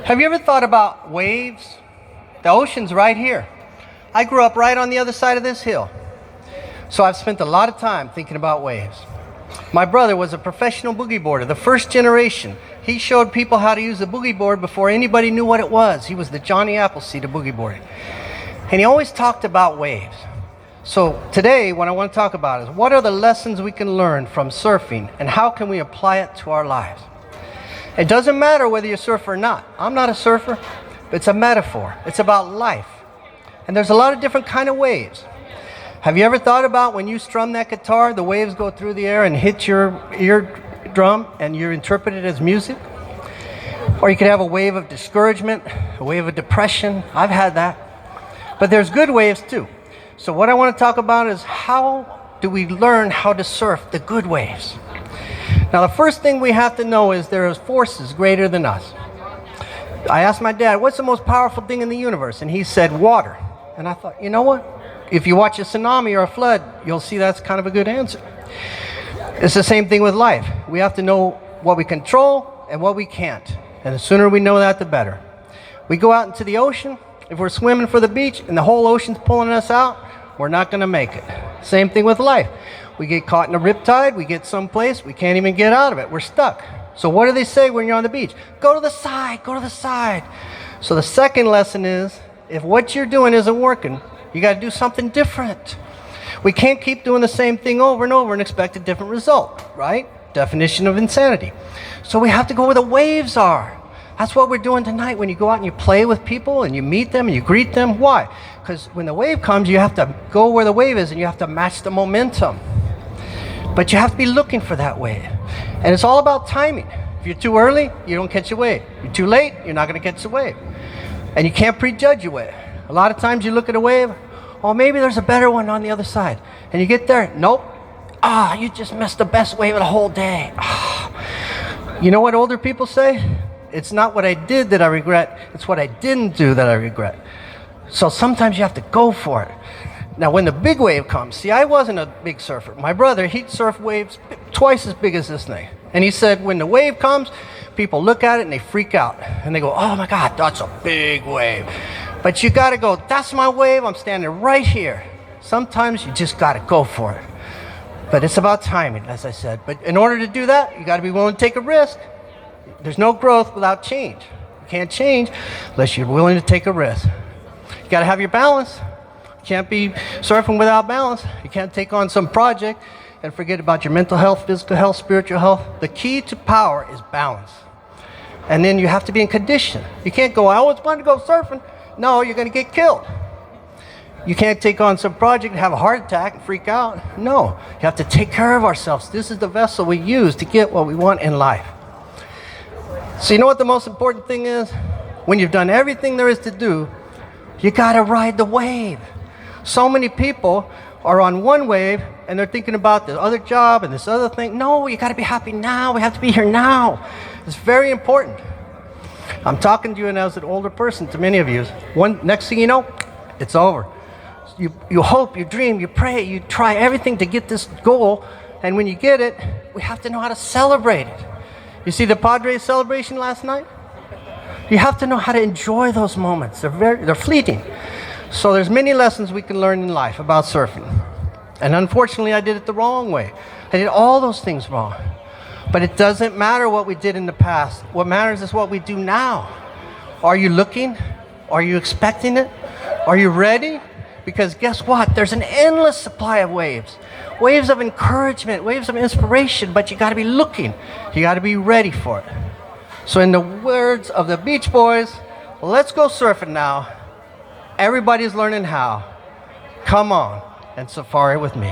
Have you ever thought about waves? The ocean's right here. I grew up right on the other side of this hill. So I've spent a lot of time thinking about waves. My brother was a professional boogie boarder, the first generation. He showed people how to use the boogie board before anybody knew what it was. He was the Johnny Appleseed of boogie boarding. And he always talked about waves. So today, what I want to talk about is what are the lessons we can learn from surfing and how can we apply it to our lives? It doesn't matter whether you're a surfer or not. I'm not a surfer, but it's a metaphor. It's about life. And there's a lot of different kind of waves. Have you ever thought about when you strum that guitar, the waves go through the air and hit your eardrum and you interpret it as music? Or you could have a wave of discouragement, a wave of depression. I've had that. But there's good waves too. So what I want to talk about is how do we learn how to surf the good waves? Now the first thing we have to know is there are forces greater than us. I asked my dad, what's the most powerful thing in the universe? And he said water. And I thought, you know what? If you watch a tsunami or a flood, you'll see that's kind of a good answer. It's the same thing with life. We have to know what we control and what we can't. And the sooner we know that, the better. We go out into the ocean. If we're swimming for the beach and the whole ocean's pulling us out, we're not going to make it. Same thing with life. We get caught in a riptide. We get someplace. We can't even get out of it. We're stuck. So what do they say when you're on the beach? Go to the side. Go to the side. So the second lesson is, if what you're doing isn't working, you got to do something different. We can't keep doing the same thing over and over and expect a different result, right? Definition of insanity. So we have to go where the waves are. That's what we're doing tonight when you go out and you play with people and you meet them and you greet them. Why? Because when the wave comes, you have to go where the wave is and you have to match the momentum. But you have to be looking for that wave. And it's all about timing. If you're too early, you don't catch a wave. You're too late, you're not going to catch a wave. And you can't prejudge a wave. A lot of times you look at a wave, oh, maybe there's a better one on the other side. And you get there, nope. You just missed the best wave of the whole day. You know what older people say? It's not what I did that I regret, it's what I didn't do that I regret. So sometimes you have to go for it. Now when the big wave comes, see, I wasn't a big surfer. My brother, he'd surf waves twice as big as this thing. And he said when the wave comes, people look at it and they freak out. And they go, oh my God, that's a big wave. But you gotta go, that's my wave, I'm standing right here. Sometimes you just gotta go for it. But it's about timing, as I said. But in order to do that, you gotta be willing to take a risk. There's no growth without change. You can't change unless you're willing to take a risk. You got to have your balance. You can't be surfing without balance. You can't take on some project and forget about your mental health, physical health, spiritual health. The key to power is balance. And then you have to be in condition. You can't go, I always wanted to go surfing. No, you're going to get killed. You can't take on some project and have a heart attack and freak out. No, you have to take care of ourselves. This is the vessel we use to get what we want in life. So you know what the most important thing is? When you've done everything there is to do, you gotta ride the wave. So many people are on one wave and they're thinking about the other job and this other thing. No, you gotta be happy now. We have to be here now. It's very important. I'm talking to you and as an older person, to many of you. Next thing you know, it's over. You hope, you dream, you pray, you try everything to get this goal, and when you get it, we have to know how to celebrate it. You see the Padres celebration last night? You have to know how to enjoy those moments. They're fleeting. So there's many lessons we can learn in life about surfing. And unfortunately, I did it the wrong way. I did all those things wrong. But it doesn't matter what we did in the past. What matters is what we do now. Are you looking? Are you expecting it? Are you ready? Because guess what? There's an endless supply of waves. Waves of encouragement, waves of inspiration, but you got to be looking. You got to be ready for it. So in the words of the Beach Boys, let's go surfing now. Everybody's learning how. Come on and safari with me.